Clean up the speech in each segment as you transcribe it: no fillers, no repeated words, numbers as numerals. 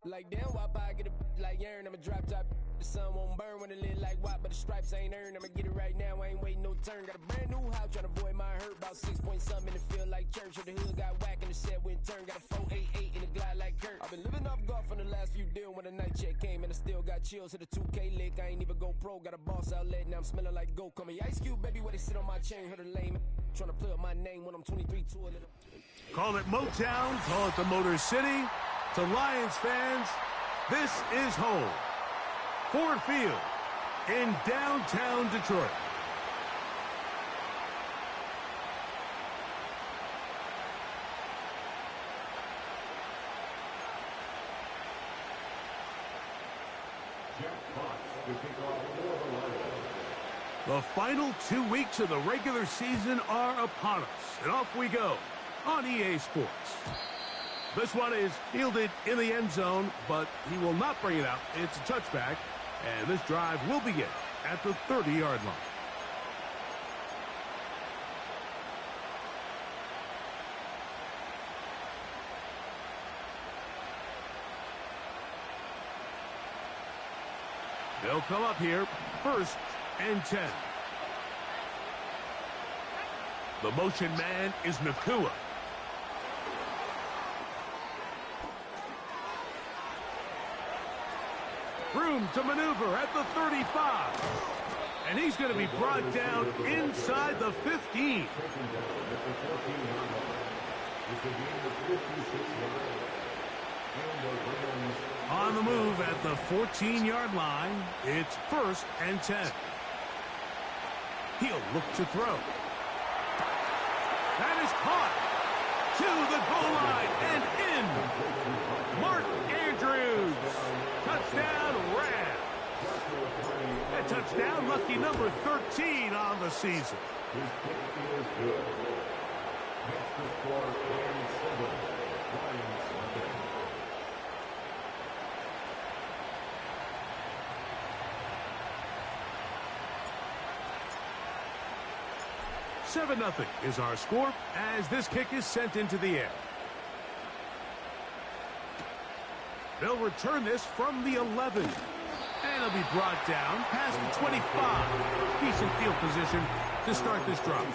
Like damn, why I get a like Aaron, I'ma drop top. The sun won't burn when it lit like what, but the stripes ain't earned. I'ma get it right now, I ain't waiting no turn. Got a brand new house, tryna avoid my hurt. About 6 point something in the field like church. The hood got whack and the set went turn. Got a 488 in the glide like Kurt. I've been living off golf on the last few deals. When the night check came and I still got chills. Hit a 2K lick, I ain't even go pro. Got a boss outlet, now I'm smelling like goat. Call me Ice Cube, baby, where they sit on my chain. Heard a lame tryna play up my name when I'm 23 to a little. Call it Motown, call it the Motor City. To Lions fans, this is home. Ford Field in downtown Detroit. The final 2 weeks of the regular season are upon us, and off we go on EA Sports. This one is fielded in the end zone, but he will not bring it out. It's a touchback, and this drive will begin at the 30-yard line. They'll come up here, 1st and 10. The motion man is Nacua. Room to maneuver at the 35. And he's going to be brought down inside the 15. On the move at the 14-yard line, it's 1st and 10. He'll look to throw. That is caught to the goal line and in. Mark Andrews. Touchdown, Rams. A touchdown, lucky number 13 on the season. His kicking is good. Next to score, Aaron Silver. Lions Sunday. 7-0 is our score as this kick is sent into the air. They'll return this from the 11. And it'll be brought down past the 25. Decent field position to start this drive.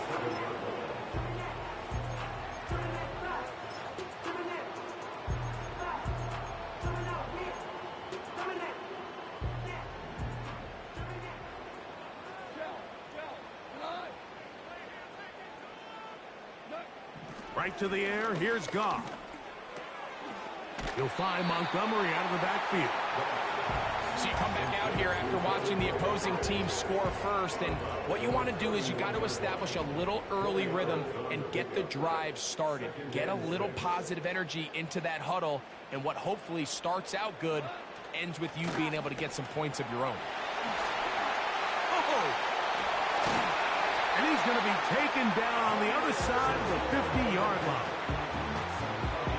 Right to the air, here's Goff. You'll find Montgomery out of the backfield. So you come back out here after watching the opposing team score first, and what you want to do is you got to establish a little early rhythm and get the drive started. Get a little positive energy into that huddle, and what hopefully starts out good ends with you being able to get some points of your own. And he's going to be taken down on the other side of the 50-yard line.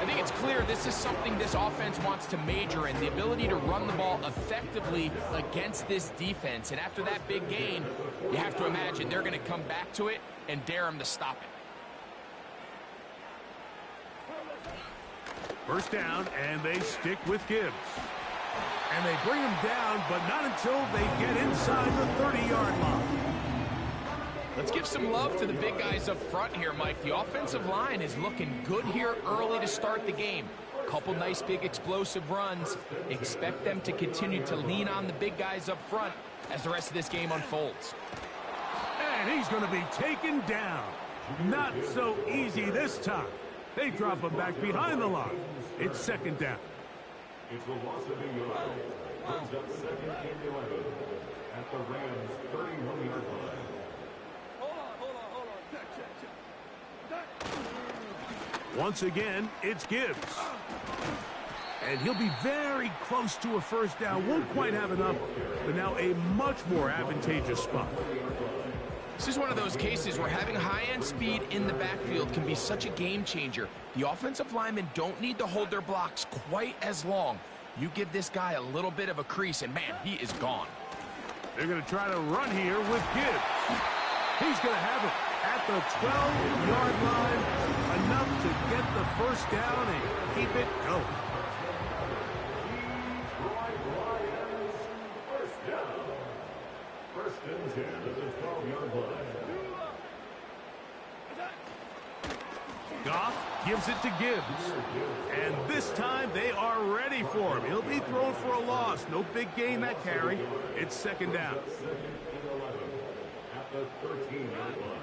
I think it's clear this is something this offense wants to major in, the ability to run the ball effectively against this defense. And after that big gain, you have to imagine they're going to come back to it and dare them to stop it. First down, and they stick with Gibbs. And they bring him down, but not until they get inside the 30-yard line. Let's give some love to the big guys up front here, Mike. The offensive line is looking good here early to start the game. Couple nice big explosive runs. Expect them to continue to lean on the big guys up front as the rest of this game unfolds. And he's going to be taken down. Not so easy this time. They drop him back behind the line. It's 2nd down. It's a loss of a yard. Brings up 2nd and 11 at the Rams' 31-yard line. Once again, it's Gibbs. And he'll be very close to a first down. Won't quite have enough, but now a much more advantageous spot. This is one of those cases where having high-end speed in the backfield can be such a game changer. The offensive linemen don't need to hold their blocks quite as long. You give this guy a little bit of a crease, and man, he is gone. They're going to try to run here with Gibbs. He's going to have it at the 12-yard line, enough to get the first down and keep it going. Gives it to Gibbs. And this time they are ready for him. He'll be thrown for a loss. No big gain that carry. It's second down. At the 13-yard line.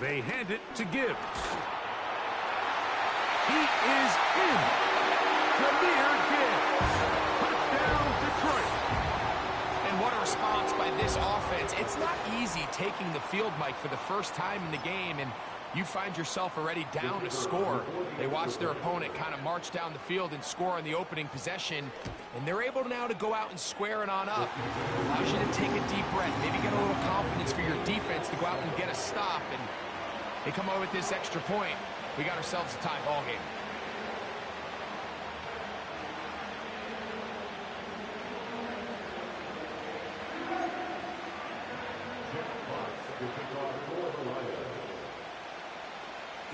They hand it to Gibbs. He is in. Jahmyr Gibbs. Touchdown, Detroit. And what a response by this offense. It's not easy taking the field, Mike, for the first time in the game, and you find yourself already down a score. They watch their opponent kind of march down the field and score on the opening possession, and they're able now to go out and square it on up. Allows you to take a deep breath, maybe get a little confidence for your defense to go out and get a stop, and they come out with this extra point. We got ourselves a tie ball game.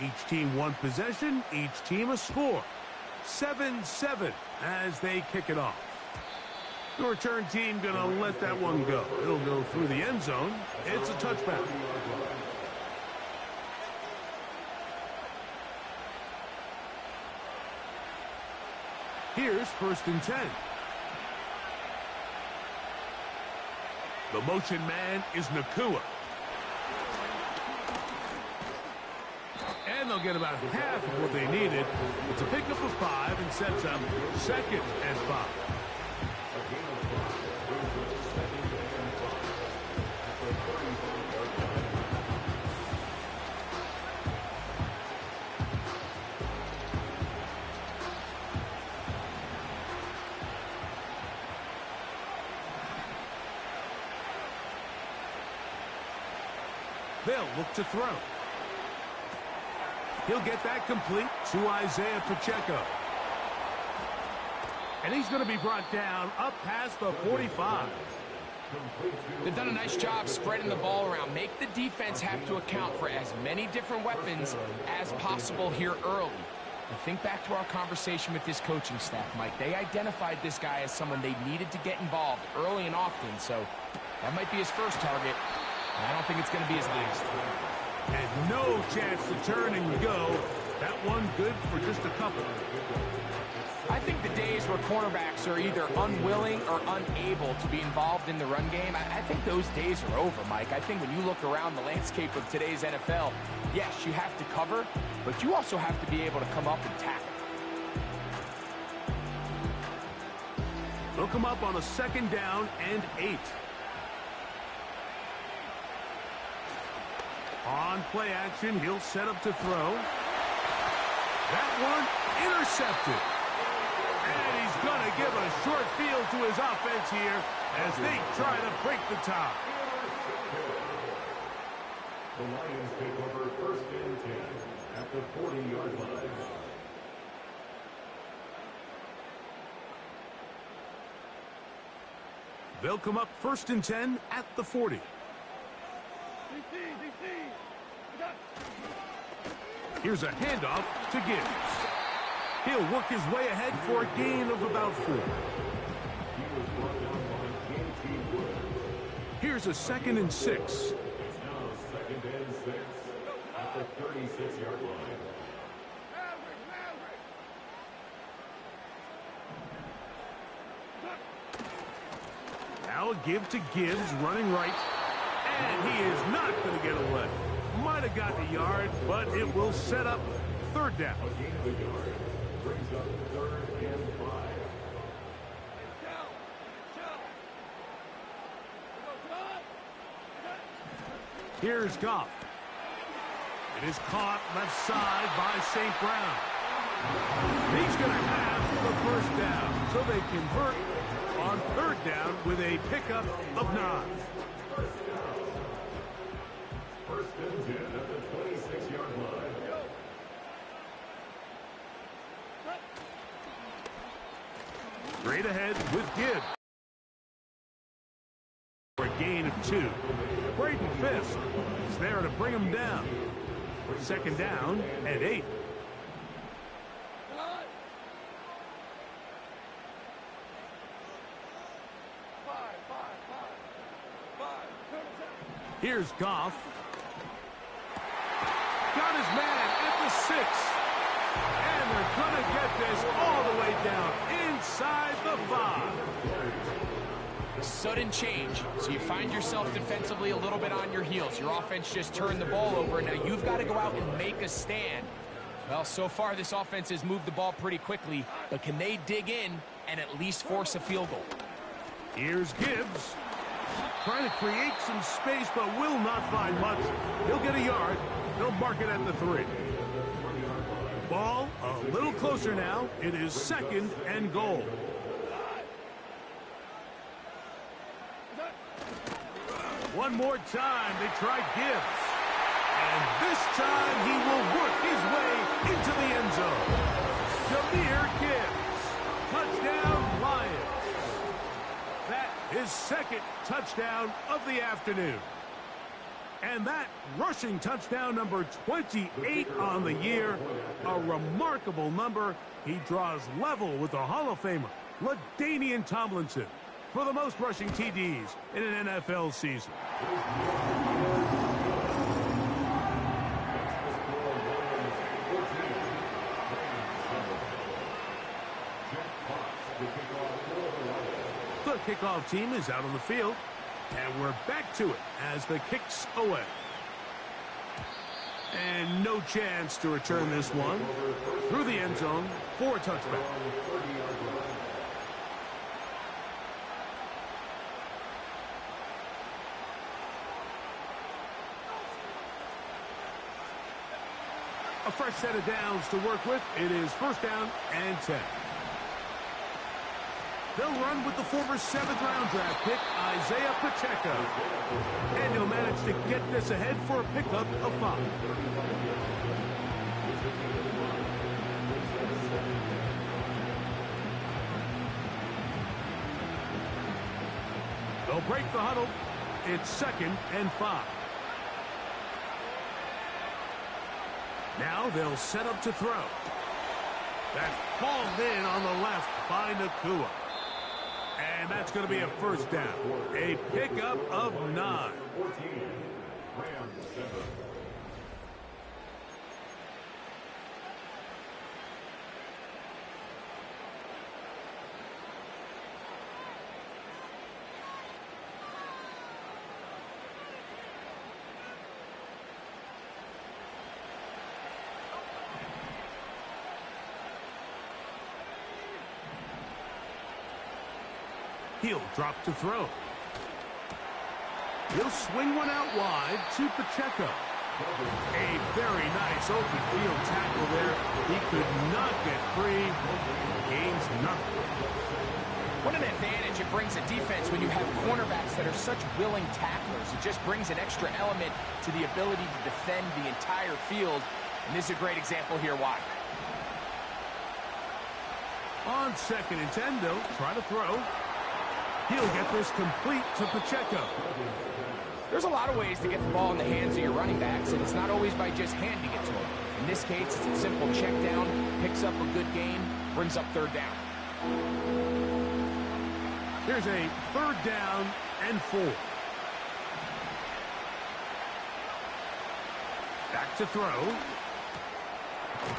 Each team one possession, each team a score. 7-7 as they kick it off. The return team going to let that one go. It'll go through the end zone. It's a touchback. Here's 1st and 10. The motion man is Nacua. And they'll get about half of what they needed. It's a pickup of 5 and sets up 2nd and 5. They'll look to throw. He'll get that complete to Isaiah Pacheco. And he's going to be brought down up past the 45. They've done a nice job spreading the ball around. Make the defense have to account for as many different weapons as possible here early. And think back to our conversation with this coaching staff, Mike. They identified this guy as someone they needed to get involved early and often. So that might be his first target. I don't think it's going to be his last. And no chance to turn and go. That one good for just a couple. I think the days where cornerbacks are either unwilling or unable to be involved in the run game, I think those days are over, Mike. I think when you look around the landscape of today's NFL, yes, you have to cover, but you also have to be able to come up and tackle. They'll come up on a 2nd down and 8. On play action, he'll set up to throw. That one intercepted. And he's going to give a short field to his offense here as they try to break the tie. The Lions take over 1st and 10 at the 40-yard line. They'll come up 1st and 10 at the 40. Here's a handoff to Gibbs. He'll work his way ahead for a gain of about 4. Here's a 2nd and 6. It's now 2nd and 6 at the 36-yard line. Now a give to Gibbs running right. And he is not going to get away. Might have gotten a yard, but it will set up 3rd down. A gain of a yard brings up 3rd and 5. Here's Goff. It is caught left side by St. Brown. He's going to have the 1st down, so they convert on 3rd down with a pickup of 9. 1st and 10 at the 26-yard line. Straight ahead with Gibbs. For a gain of 2. Braden Fisk is there to bring him down. 2nd down and 8. Here's Goff. Got his man at the 6. And they're going to get this all the way down inside the 5. Sudden change. So you find yourself defensively a little bit on your heels. Your offense just turned the ball over, and now you've got to go out and make a stand. Well, so far this offense has moved the ball pretty quickly, but can they dig in and at least force a field goal? Here's Gibbs. Trying to create some space, but will not find much. He'll get a yard. They'll mark it at the 3. Ball a little closer now. It is 2nd and goal. One more time, they try Gibbs. And this time he will work his way into the end zone. Jahmyr Gibbs. Touchdown, Lions. That is 2nd touchdown of the afternoon. And that rushing touchdown number 28 on the year. A remarkable number. He draws level with the Hall of Famer, LaDainian Tomlinson, for the most rushing TDs in an NFL season. The kickoff team is out on the field, and we're back to it as the kick's away. And no chance to return this one through the end zone for a touchback. A fresh set of downs to work with. It is 1st down and 10. They'll run with the former 7th-round draft pick, Isaiah Pacheco. And he'll manage to get this ahead for a pickup of 5. They'll break the huddle. It's 2nd and 5. Now they'll set up to throw. That's balled in on the left by Nacua. And that's going to be a 1st down. A pickup of 9. He'll drop to throw. He'll swing one out wide to Pacheco. A very nice open field tackle there. He could not get free. Gains nothing. What an advantage it brings a defense when you have cornerbacks that are such willing tacklers. It just brings an extra element to the ability to defend the entire field. And this is a great example here why. On 2nd and 10, they'll try to throw. He'll get this complete to Pacheco. There's a lot of ways to get the ball in the hands of your running backs, and it's not always by just handing it to them. In this case, it's a simple check down, picks up a good gain, brings up 3rd down. Here's a 3rd down and 4. Back to throw.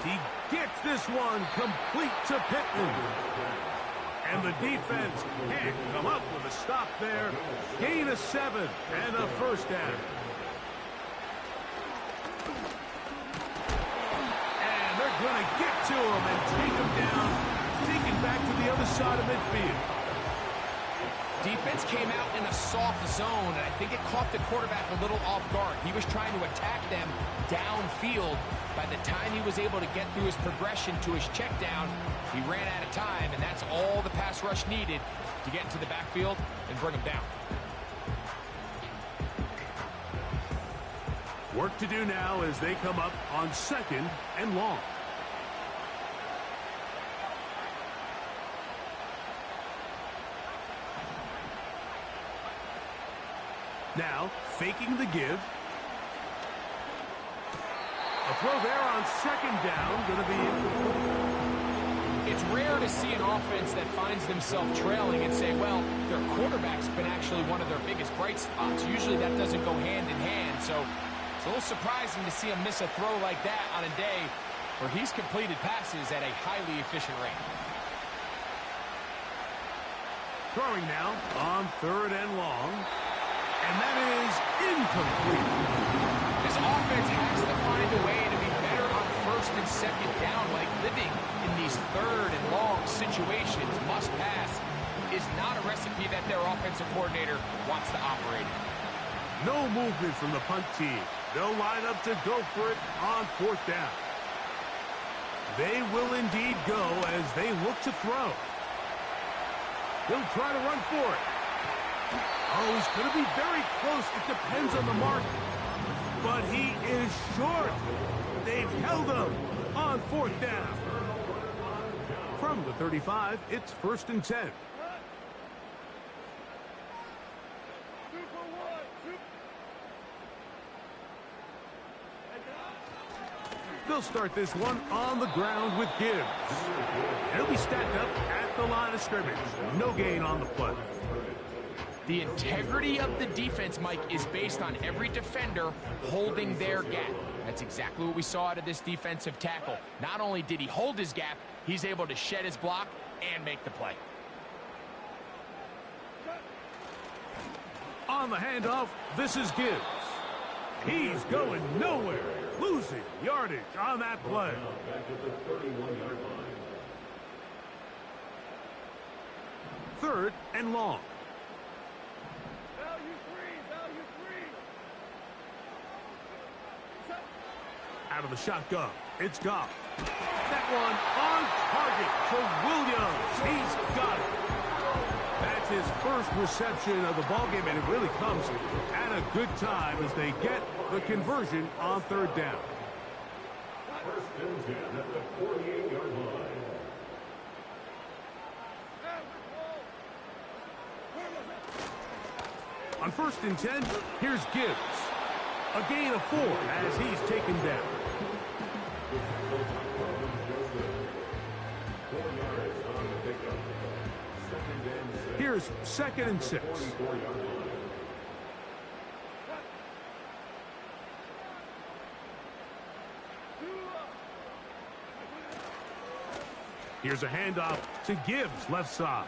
He gets this one complete to Pittman. And the defense can't come up with a stop there. Gain of 7 and a 1st down. And they're going to get to him and take him down, taken back to the other side of midfield. Defense came out in a soft zone, and I think it caught the quarterback a little off guard. He was trying to attack them downfield. By the time he was able to get through his progression to his check down, he ran out of time, and that's all the pass rush needed to get into the backfield and bring him down. Work to do now as they come up on 2nd and long. Now, faking the give. A throw there on 2nd down, going to be It's rare to see an offense that finds themselves trailing and say, well, their quarterback's been actually one of their biggest bright spots. Usually that doesn't go hand in hand, so it's a little surprising to see him miss a throw like that on a day where he's completed passes at a highly efficient rate. Throwing now on 3rd and long, and that is incomplete. This offense has to find a way to be better on 1st and 2nd down, like living in these 3rd and long situations. Must pass is not a recipe that their offensive coordinator wants to operate in. No movement from the punt team. They'll line up to go for it on 4th down. They will indeed go as they look to throw. He'll try to run for it. Oh, he's going to be very close. It depends on the mark. But he is short. They've held him on 4th down. From the 35, it's 1st and 10. They'll start this one on the ground with Gibbs. He'll be stacked up at the line of scrimmage. No gain on the play. The integrity of the defense, Mike, is based on every defender holding their gap. That's exactly what we saw out of this defensive tackle. Not only did he hold his gap, he's able to shed his block and make the play. On the handoff, this is Gibbs. He's going nowhere. Losing yardage on that play. Back at the 31-yard line. 3rd and long. Out of the shotgun, it's Goff. That one on target for Williams. He's got it. That's his first reception of the ballgame, and it really comes at a good time as they get the conversion on 3rd down. 1st and 10 at the 48-yard line. On 1st and 10, here's Gibbs. A gain of 4 as he's taken down. 4 yards on the pickup. 2nd and 6. Here's 2nd and 6. 44-yard line. Here's a handoff to Gibbs, left side.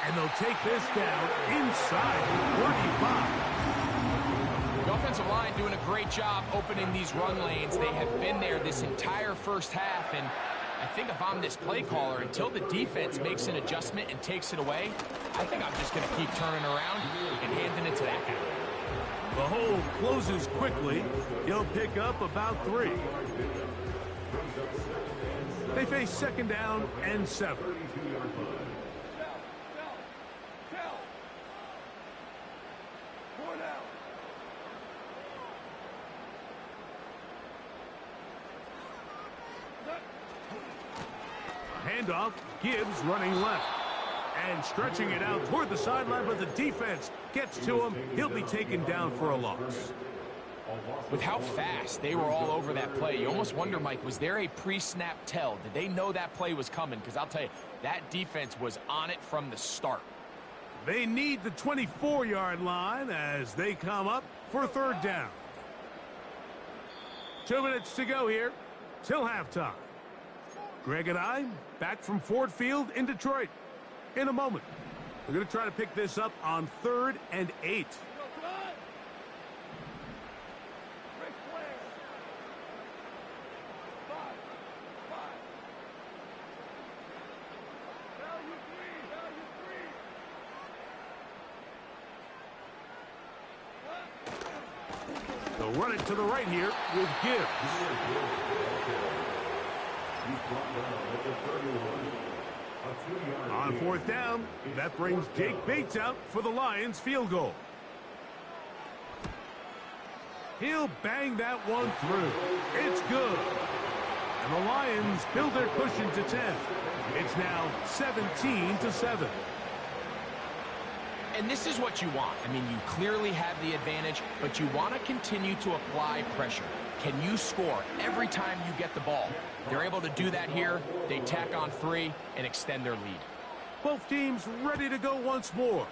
And they'll take this down inside 45. The offensive line doing a great job opening these run lanes. They have been there this entire first half, and I think if I'm this play caller, until the defense makes an adjustment and takes it away, I think I'm just going to keep turning around and handing it to that guy. The hole closes quickly. He'll pick up about 3. They face 2nd down and 7. Handoff, Gibbs running left. And stretching it out toward the sideline, but the defense gets to him. He'll be taken down for a loss. With how fast they were all over that play, you almost wonder, Mike, was there a pre-snap tell? Did they know that play was coming? Because I'll tell you, that defense was on it from the start. They need the 24-yard line as they come up for 3rd down. 2 minutes to go here till halftime. Greg and I back from Ford Field in Detroit. In a moment, we're going to try to pick this up on 3rd and 8. They'll run it to the right here with Gibbs. On 4th down, that brings Jake Bates out for the Lions field goal. He'll bang that one through. It's good. And the Lions build their cushion to 10. It's now 17-7. And this is what you want. I mean, you clearly have the advantage, but you want to continue to apply pressure. Can you score every time you get the ball? They're able to do that here. They tack on 3 and extend their lead. Both teams ready to go once more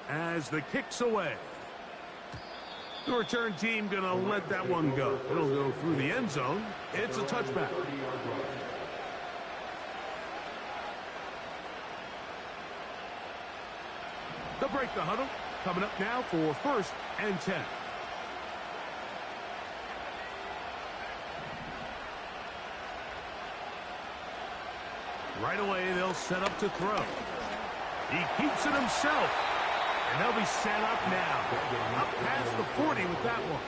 as the kick's away. The return team going to let that one go. It'll go through the end zone. It's a touchback. They'll break the huddle. Coming up now for 1st and 10. Right away, they'll set up to throw. He keeps it himself. And they'll be set up now. Up past the 40 with that one.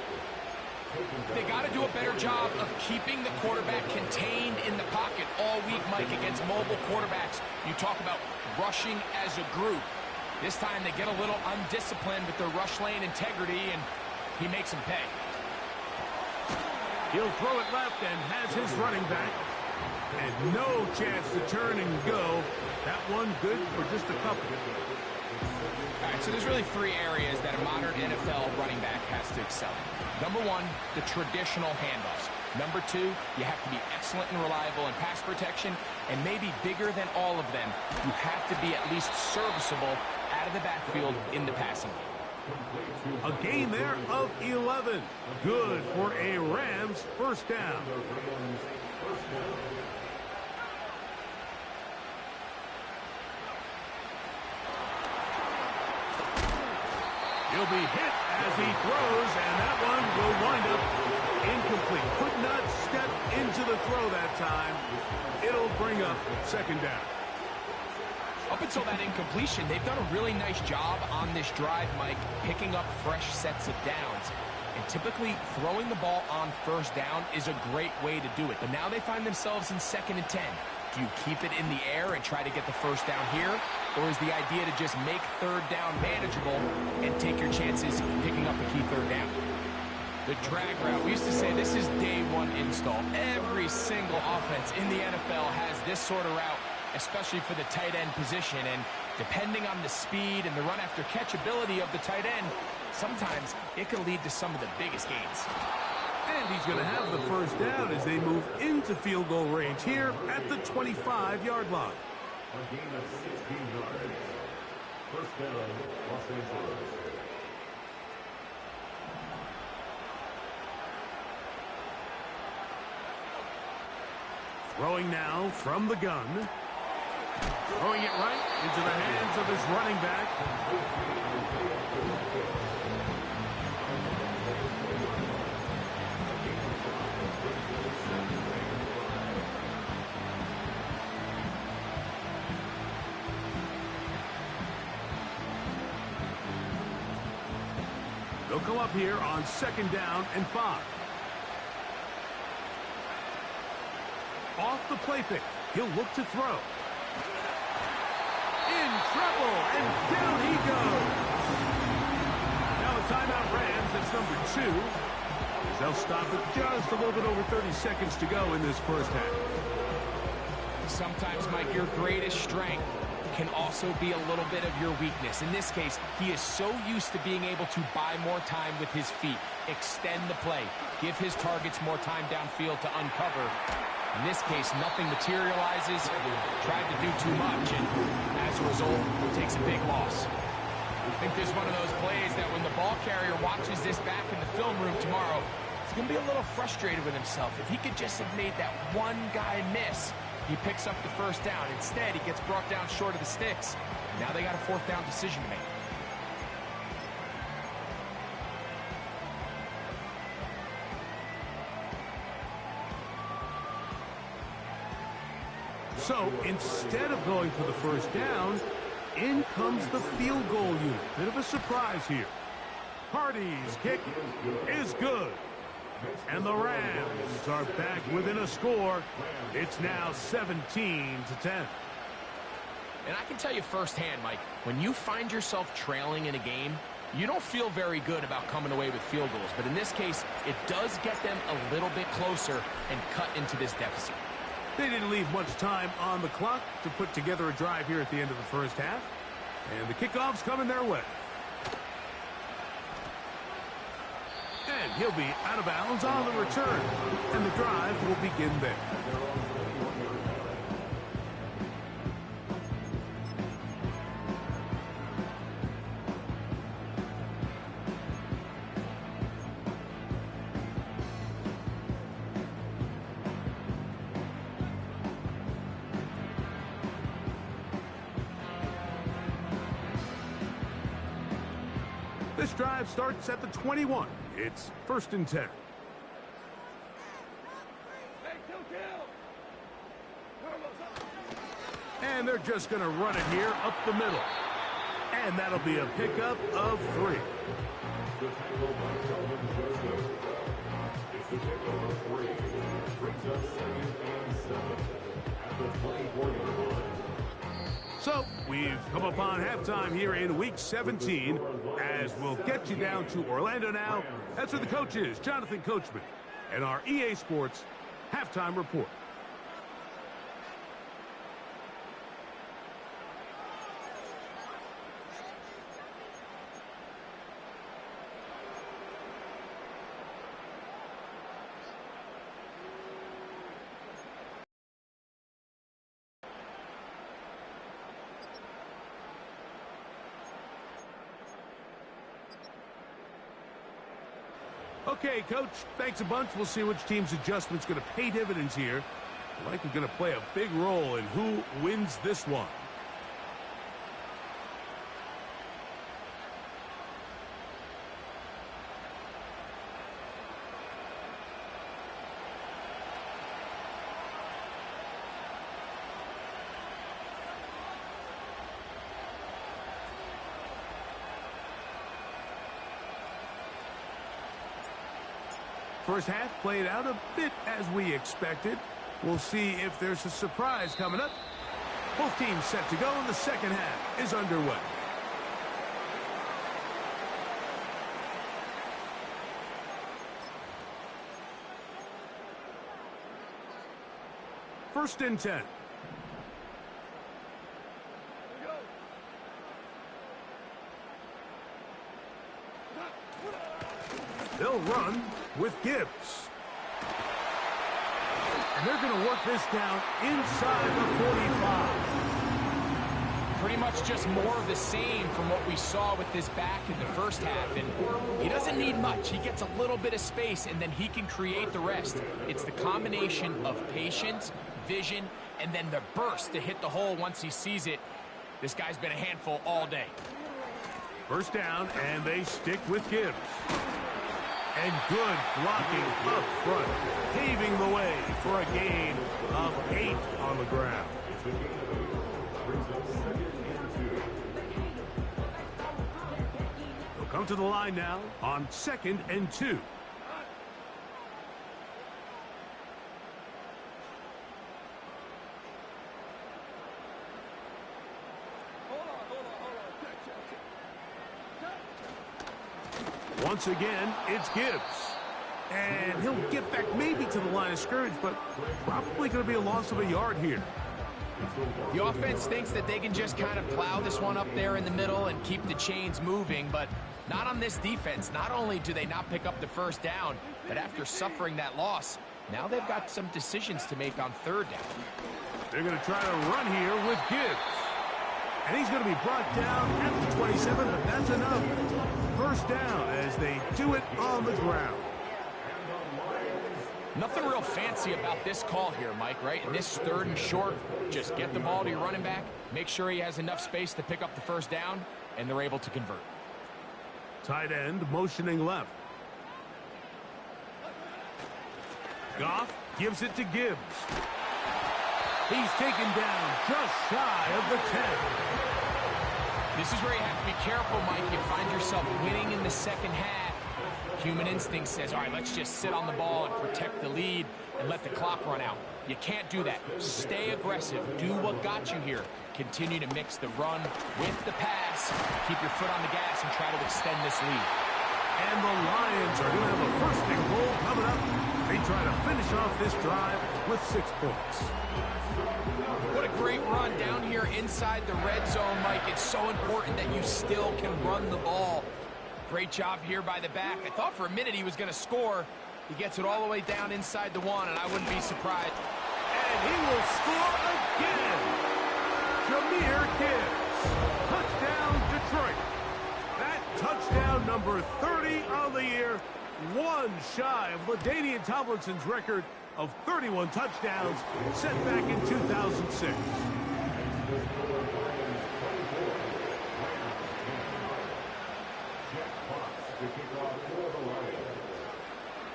They got to do a better job of keeping the quarterback contained in the pocket all week, Mike, against mobile quarterbacks. You talk about rushing as a group. This time they get a little undisciplined with their rush lane integrity, and he makes them pay. He'll throw it left and has his running back. And no chance to turn and go. That one good for just a couple. All right, so there's really 3 areas that a modern NFL running back has to excel in. Number 1, the traditional handoffs. Number 2, you have to be excellent and reliable in pass protection. And maybe bigger than all of them, you have to be at least serviceable out of the backfield in the passing game. A gain there of 11. Good for a Rams first down. He'll be hit as he throws, and that one will wind up incomplete. Could not step into the throw that time. It'll bring up 2nd down. Up until that incompletion, they've done a really nice job on this drive, Mike, picking up fresh sets of downs. And typically, throwing the ball on 1st down is a great way to do it. But now they find themselves in 2nd and 10. Do you keep it in the air and try to get the 1st down here? Or is the idea to just make 3rd down manageable and take your chances picking up a key 3rd down? The drag route. We used to say this is day 1 install. Every single offense in the NFL has this sort of route, especially for the tight end position. And depending on the speed and the run after catch ability of the tight end, sometimes it can lead to some of the biggest gains. And he's going to have the 1st down as they move into field goal range here at the 25-yard line. A gain of 16 yards. 1st down, Los Angeles. Throwing now from the gun. Throwing it right into the hands of his running back. They'll come up here on 2nd down and 5. Off the play fake. He'll look to throw. In trouble, and down he goes. Now a timeout Rams, that's number 2. They'll stop it just a little bit over 30 seconds to go in this 1st half. Sometimes, Mike, your greatest strength can also be a little bit of your weakness. In this case, he is so used to being able to buy more time with his feet, extend the play, give his targets more time downfield to uncover. In this case, nothing materializes, tried to do too much, and as a result, takes a big loss. I think this is one of those plays that when the ball carrier watches this back in the film room tomorrow, he's going to be a little frustrated with himself. If he could just have made that one guy miss, he picks up the 1st down. Instead, he gets brought down short of the sticks. Now they got a 4th down decision to make. So instead of going for the 1st down, in comes the field goal unit. Bit of a surprise here. Hardy's kick is good. And the Rams are back within a score. It's now 17-10. And I can tell you firsthand, Mike, when you find yourself trailing in a game, you don't feel very good about coming away with field goals. But in this case, it does get them a little bit closer and cut into this deficit. They didn't leave much time on the clock to put together a drive here at the end of the 1st half. And the kickoff's coming their way. And he'll be out of bounds on the return. And the drive will begin there. This drive starts at the 21. It's 1st and 10. And they're just going to run it here up the middle. And that'll be a pickup of 3. The tackle by Calvin Joseph. It's the tackle of 3. Brings up 2nd and 7 at the 24-yard line. So, we've come upon halftime here in Week 17, as we'll get you down to Orlando now. That's where the coach is, Jonathan Coachman, and our EA Sports Halftime Report. Okay, Coach, thanks a bunch. We'll see which team's adjustment's going to pay dividends here. Likely going to play a big role in who wins this one. First half played out a bit as we expected. We'll see if there's a surprise coming up. Both teams set to go, and the second half is underway. First and 10. They'll run with Gibbs. And they're going to work this down inside the 45. Pretty much just more of the same from what we saw with this back in the first half. And he doesn't need much. He gets a little bit of space, and then he can create the rest. It's the combination of patience, vision, and then the burst to hit the hole once he sees it. This guy's been a handful all day. First down, and they stick with Gibbs. And good blocking up front, paving the way for a gain of 8 on the ground. They'll come to the line now on 2nd and 2. Once again, it's Gibbs. And he'll get back maybe to the line of scrimmage, but probably going to be a loss of a yard here. The offense thinks that they can just kind of plow this one up there in the middle and keep the chains moving, but not on this defense. Not only do they not pick up the first down, but after suffering that loss, now they've got some decisions to make on 3rd down. They're going to try to run here with Gibbs. And he's going to be brought down at the 27, but that's enough. First down as they do it on the ground. Nothing real fancy about this call here, Mike, right? In this 3rd and short, just get the ball to your running back, make sure he has enough space to pick up the first down, and they're able to convert. Tight end motioning left. Goff gives it to Gibbs. He's taken down just shy of the 10. This is where you have to be careful, Mike. You find yourself winning in the second half. Human instinct says, all right, let's just sit on the ball and protect the lead and let the clock run out. You can't do that. Stay aggressive. Do what got you here. Continue to mix the run with the pass. Keep your foot on the gas and try to extend this lead. And the Lions are going to have a 1st and goal coming up. They try to finish off this drive with 6 points. What a great run down here inside the red zone, Mike. It's so important that you still can run the ball. Great job here by the back. I thought for a minute he was going to score. He gets it all the way down inside the one, and I wouldn't be surprised. And he will score again. Jahmyr Gibbs. Touchdown, Detroit. That touchdown number 30 on the year. One shy of LaDainian Tomlinson's record of 31 touchdowns set back in 2006.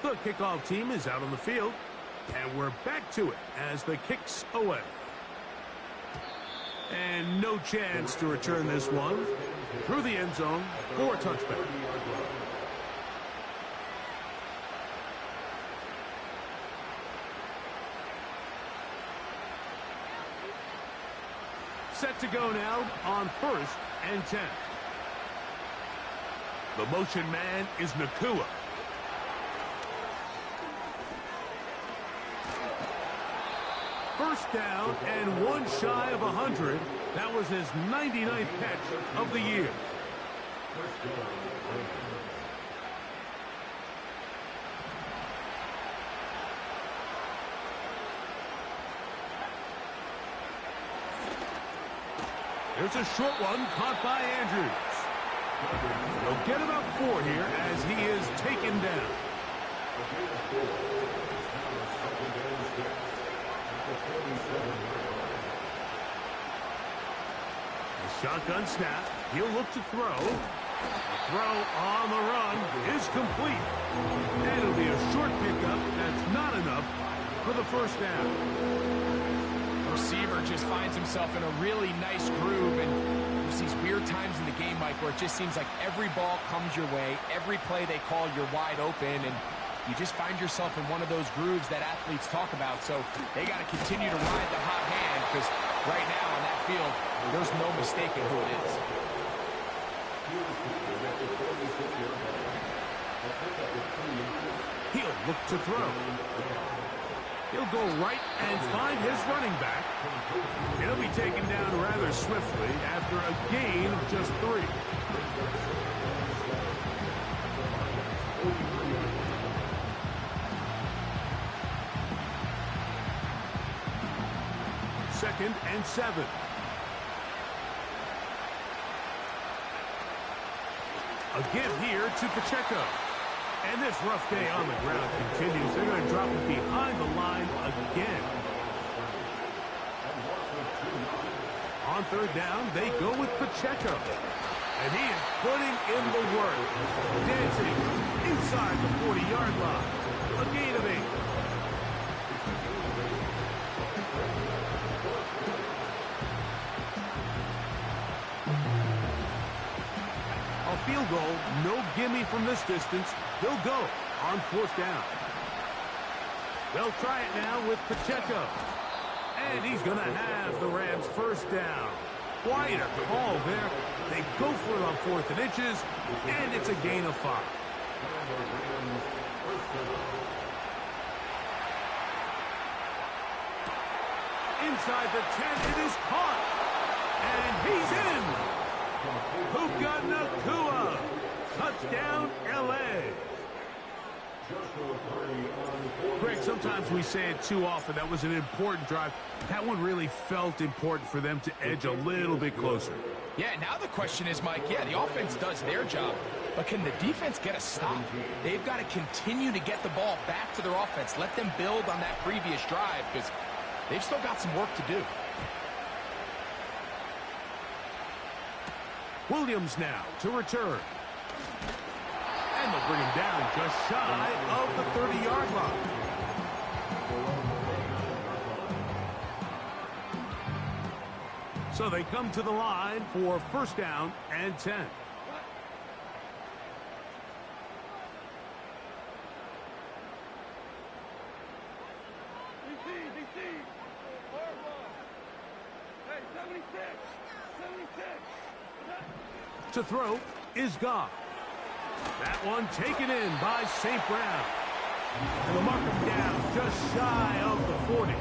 The kickoff team is out on the field, and we're back to it as the kick's away. And no chance to return this one through the end zone for a touchback. Set to go now on 1st and 10. The motion man is Nacua. First down and one shy of 100. That was his 99th catch of the year. There's a short one caught by Andrews. He'll get about 4 here as he is taken down. The shotgun snap. He'll look to throw. The throw on the run is complete. And it'll be a short pickup. That's not enough for the first down. Receiver just finds himself in a really nice groove, and there's these weird times in the game, Mike, where it just seems like every ball comes your way, every play they call, you're wide open, and you just find yourself in one of those grooves that athletes talk about. So they got to continue to ride the hot hand, because right now on that field, there's no mistaking who it is. He'll look to throw. He'll go right and find his running back. He'll be taken down rather swiftly after a gain of just 3. Second and 7. A give here to Pacheco. And this rough day on the ground continues. They're going to drop it behind the line again. On 3rd down, they go with Pacheco. And he is putting in the work. Dancing inside the 40-yard line. A gain of 8. A field goal, no gimme from this distance. They'll go on 4th down. They'll try it now with Pacheco. And he's going to have the Rams first down. Quite a call there. They go for it on 4th and inches, and it's a gain of 5. Inside the 10, it is caught. And he's in. Puka Nacua. Touchdown, L.A. Greg, sometimes we say it too often. That was an important drive. That one really felt important for them to edge a little bit closer. Yeah, now the question is, Mike, yeah, the offense does their job, but can the defense get a stop? They've got to continue to get the ball back to their offense. Let them build on that previous drive, because they've still got some work to do. Williams now to return. And they'll bring him down just shy of the 30-yard line. So they come to the line for first down and 10. To throw is Goff. That one taken in by St. Brown. And they'll mark him down just shy of the 40.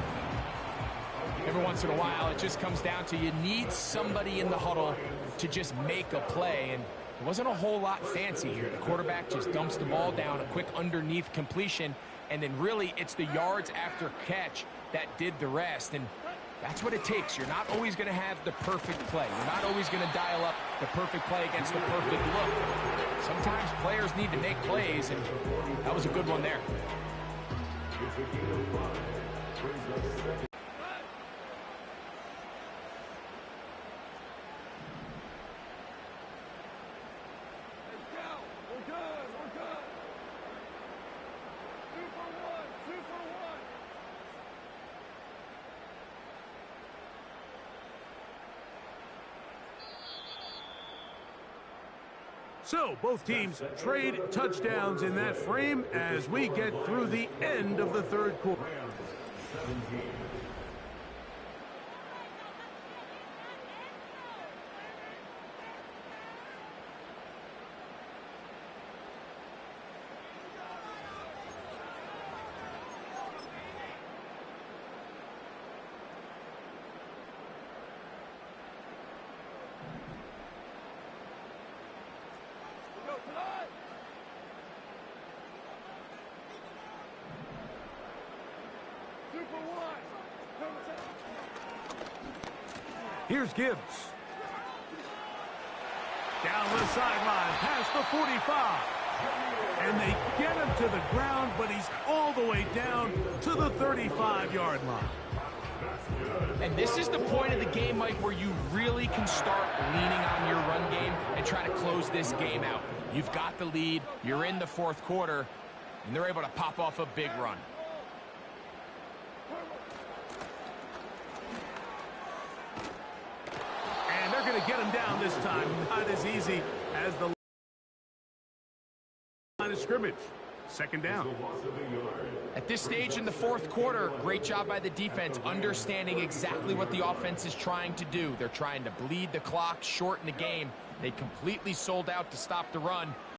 Every once in a while, it just comes down to you need somebody in the huddle to just make a play. And It wasn't a whole lot fancy here. The quarterback just dumps the ball down, a quick underneath completion, and then really it's the yards after catch that did the rest. And that's what it takes. You're not always going to have the perfect play. You're not always going to dial up the perfect play against the perfect look. Sometimes players need to make plays, and that was a good one there. It's a gain of 5. Brings up second. So, both teams trade touchdowns in that frame as we get through the end of the third quarter. Rams 17. Here's Gibbs. Down the sideline, past the 45. And they get him to the ground, but he's all the way down to the 35-yard line. And this is the point of the game, Mike, where you really can start leaning on your run game and try to close this game out. You've got the lead, you're in the fourth quarter, and they're able to pop off a big run. And they're going to get him down this time. Not as easy as the line of scrimmage. Second down. At this stage in the fourth quarter, great job by the defense, understanding exactly what the offense is trying to do. They're trying to bleed the clock, shorten the game. They completely sold out to stop the run.